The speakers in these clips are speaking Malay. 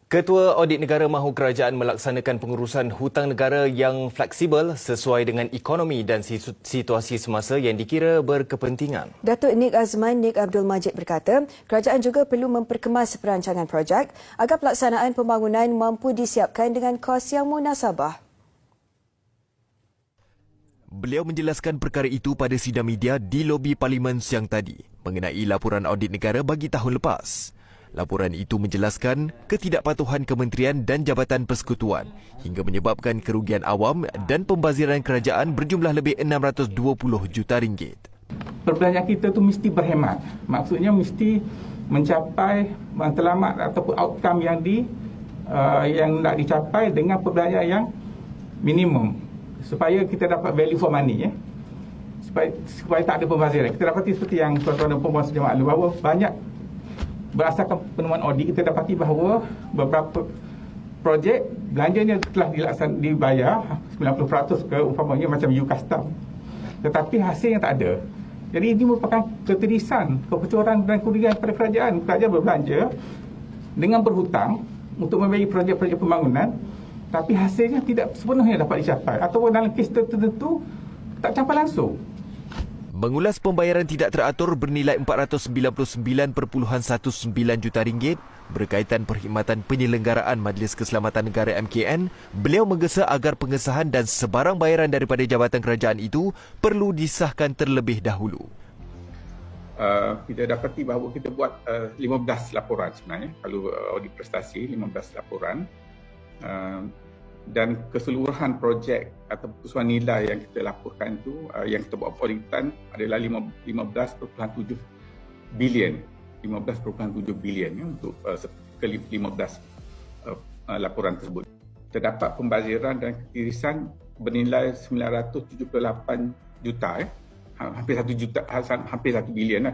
Ketua Audit Negara mahu kerajaan melaksanakan pengurusan hutang negara yang fleksibel sesuai dengan ekonomi dan situasi semasa yang dikira berkepentingan. Datuk Nik Azman Nik Abdul Majid berkata, kerajaan juga perlu memperkemas perancangan projek agar pelaksanaan pembangunan mampu disiapkan dengan kos yang munasabah. Beliau menjelaskan perkara itu pada sidang media di lobi Parlimen siang tadi mengenai laporan audit negara bagi tahun lepas. Laporan itu menjelaskan ketidakpatuhan kementerian dan jabatan persekutuan hingga menyebabkan kerugian awam dan pembaziran kerajaan berjumlah lebih 620 juta ringgit. Perbelanjaan kita tu mesti berhemat. Maksudnya mesti mencapai matlamat ataupun outcome yang nak dicapai dengan perbelanjaan yang minimum supaya kita dapat value for money supaya tak ada pembaziran. Kita dapati seperti yang tuan-tuan dan puan-puan sedia maklum bahawa banyak berdasarkan penemuan audit kita dapati bahawa beberapa projek belanjanya telah dibayar 90% ke umpamanya macam U-Custom, tetapi hasilnya tak ada. Jadi ini merupakan ketirisan, kebocoran dan kerugian kepada kerajaan. Kerajaan berbelanja dengan berhutang untuk membiayai projek-projek pembangunan, tapi hasilnya tidak sepenuhnya dapat dicapai atau dalam kes tertentu tak capai langsung. Mengulas pembayaran tidak teratur bernilai 499.19 juta ringgit berkaitan perkhidmatan penyelenggaraan Majlis Keselamatan Negara MKN, beliau menggesa agar pengesahan dan sebarang bayaran daripada jabatan kerajaan itu perlu disahkan terlebih dahulu. Kita dapati bahawa kita buat 15 laporan sebenarnya, kalau audit prestasi 15 laporan. Dan keseluruhan projek atau keseluruhan nilai yang kita laporkan itu, yang kita buat auditan adalah 15.7 bilion. 15.7 bilion untuk ke-15 laporan tersebut. Terdapat pembaziran dan ketirisan bernilai 978 juta, hampir 1 juta, hampir 1 bilion .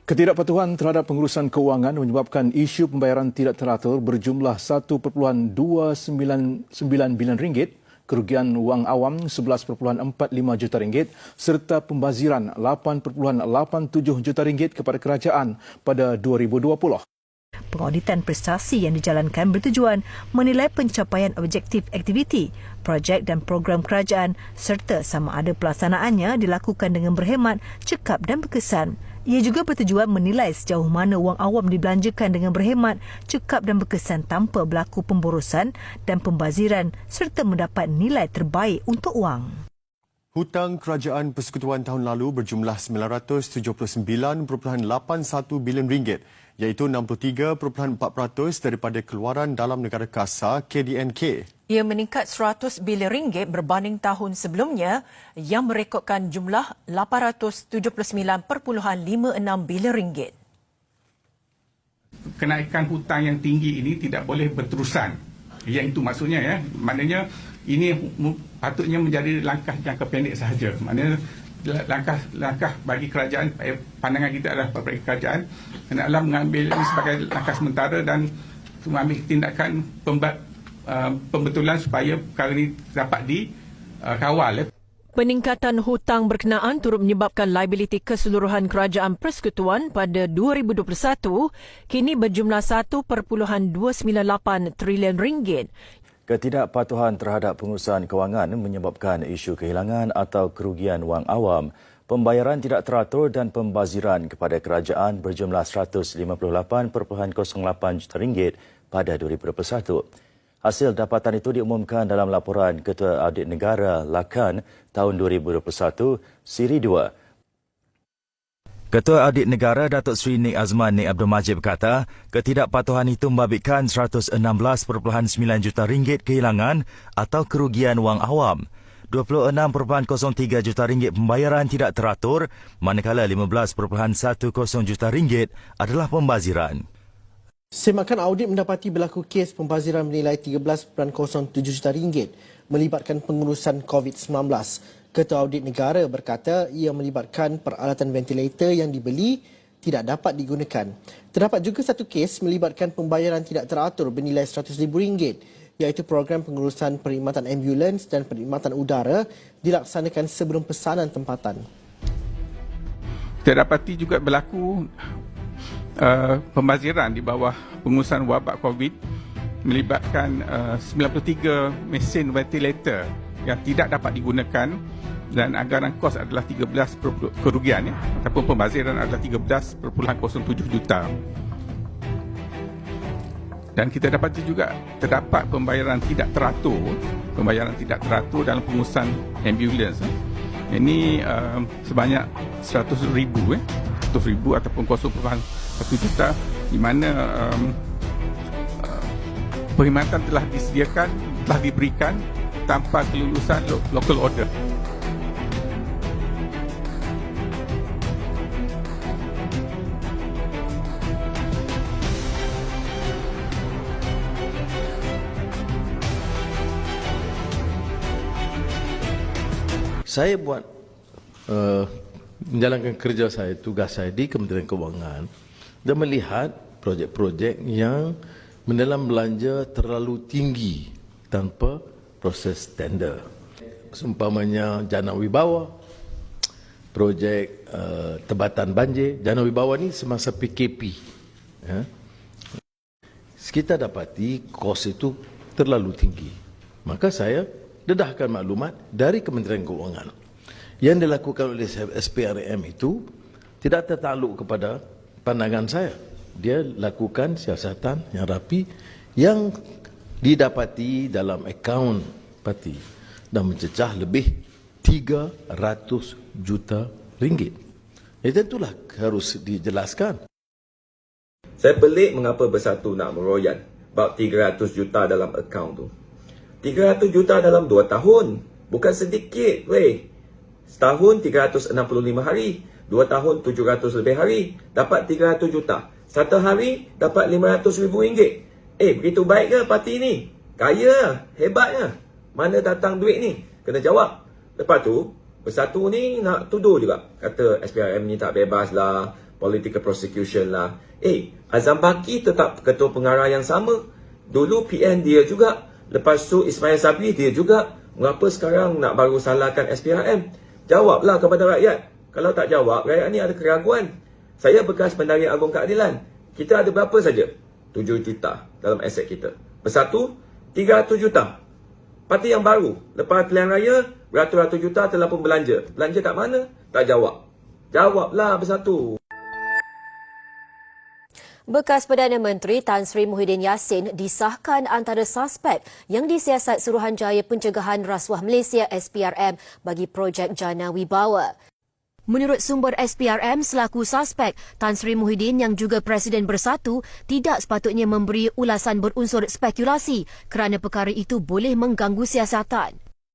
Ketidakpatuhan terhadap pengurusan keuangan menyebabkan isu pembayaran tidak teratur berjumlah 1.299 bilion ringgit, kerugian wang awam 11.45 juta ringgit serta pembaziran 8.87 juta ringgit kepada kerajaan pada 2020. Pengauditan prestasi yang dijalankan bertujuan menilai pencapaian objektif aktiviti, projek dan program kerajaan serta sama ada pelaksanaannya dilakukan dengan berhemat, cekap dan berkesan. Ia juga bertujuan menilai sejauh mana wang awam dibelanjakan dengan berhemat, cekap dan berkesan tanpa berlaku pemborosan dan pembaziran serta mendapat nilai terbaik untuk wang. Hutang kerajaan persekutuan tahun lalu berjumlah 979.81 bilion ringgit, iaitu 63.4% daripada keluaran dalam negara kasar KDNK. Ia meningkat 100 bilion ringgit berbanding tahun sebelumnya yang merekodkan jumlah 879.56 bilion ringgit. Kenaikan hutang yang tinggi ini tidak boleh berterusan. Yang itu maksudnya maknanya ini patutnya menjadi langkah jangka pendek sahaja. Maknanya langkah bagi kerajaan, pandangan kita adalah bagi kerajaan hendaklah mengambil ini sebagai langkah sementara dan mengambil tindakan pembetulan supaya perkara ini dapat dikawal. Peningkatan hutang berkenaan turut menyebabkan liabiliti keseluruhan kerajaan persekutuan pada 2021 kini berjumlah 1.298 trilion ringgit. Ketidakpatuhan terhadap pengurusan kewangan menyebabkan isu kehilangan atau kerugian wang awam, pembayaran tidak teratur dan pembaziran kepada kerajaan berjumlah 158.08 juta ringgit pada 2021. Hasil dapatan itu diumumkan dalam laporan Ketua Audit Negara LAKAN tahun 2021, Siri 2. Ketua Audit Negara Datuk Seri Nik Azman Nik Abdul Majid berkata, ketidakpatuhan itu membabitkan 116.9 juta ringgit kehilangan atau kerugian wang awam. 26.03 juta ringgit pembayaran tidak teratur, manakala 15.10 juta ringgit adalah pembaziran. Semakan audit mendapati berlaku kes pembaziran bernilai 13.07 juta ringgit melibatkan pengurusan COVID-19. Ketua Audit Negara berkata ia melibatkan peralatan ventilator yang dibeli tidak dapat digunakan. Terdapat juga satu kes melibatkan pembayaran tidak teratur bernilai RM100,000 iaitu program pengurusan perkhidmatan ambulans dan perkhidmatan udara dilaksanakan sebelum pesanan tempatan. Terdapati juga berlaku pembaziran di bawah pengurusan wabak COVID melibatkan 93 mesin ventilator yang tidak dapat digunakan dan anggaran kos adalah 13 kerugian ataupun pembaziran adalah 13.07 juta. Dan kita dapati juga terdapat pembayaran tidak teratur dalam pengurusan ambulans. Ini sebanyak 100,000 ataupun 0.1 juta, di mana perkhidmatan telah diberikan tanpa kelulusan local order. Saya buat menjalankan kerja saya, tugas saya di Kementerian Kewangan dan melihat projek-projek yang mendalam belanja terlalu tinggi tanpa proses tender. Seumpamanya Jana Wibawa, projek Tebatan Banjir. Jana Wibawa ni semasa PKP. Ya. Kita dapati kos itu terlalu tinggi. Maka saya dedahkan maklumat dari Kementerian Kewangan. Yang dilakukan oleh SPRM itu tidak tertakluk kepada pandangan saya. Dia lakukan siasatan yang rapi yang didapati dalam akaun parti dan mencecah lebih 300 juta ringgit. Tentulah harus dijelaskan. Saya pelik mengapa Bersatu nak meroyan about 300 juta dalam akaun tu. 300 juta dalam 2 tahun. Bukan sedikit, weh. Setahun 365 hari. 2 tahun 700 lebih hari. Dapat 300 juta. Satu hari dapat RM500,000. Begitu baik ke parti ni? Kaya, hebatnya. Mana datang duit ni? Kena jawab. Lepas tu, Bersatu ni nak tuduh juga. Kata SPRM ni tak bebas lah. Political prosecution lah. Azam Baki tetap ketua pengarah yang sama. Dulu PN dia juga. Lepas tu Ismail Sabri dia juga. Mengapa sekarang nak baru salahkan SPRM? Jawablah kepada rakyat. Kalau tak jawab, rakyat ni ada keraguan. Saya bekas Pendaharian Agung Keadilan. Kita ada berapa saja? 7 juta dalam aset kita. Bersatu, 300 juta. Parti yang baru, lepas pilihan raya, beratus-ratus juta telah pun belanja. Belanja kat mana? Tak jawab. Jawablah Bersatu. Bekas Perdana Menteri Tan Sri Muhyiddin Yassin disahkan antara suspek yang disiasat Suruhanjaya Pencegahan Rasuah Malaysia SPRM bagi projek Jana Wibawa. Menurut sumber SPRM selaku suspek, Tan Sri Muhyiddin yang juga Presiden Bersatu tidak sepatutnya memberi ulasan berunsur spekulasi kerana perkara itu boleh mengganggu siasatan.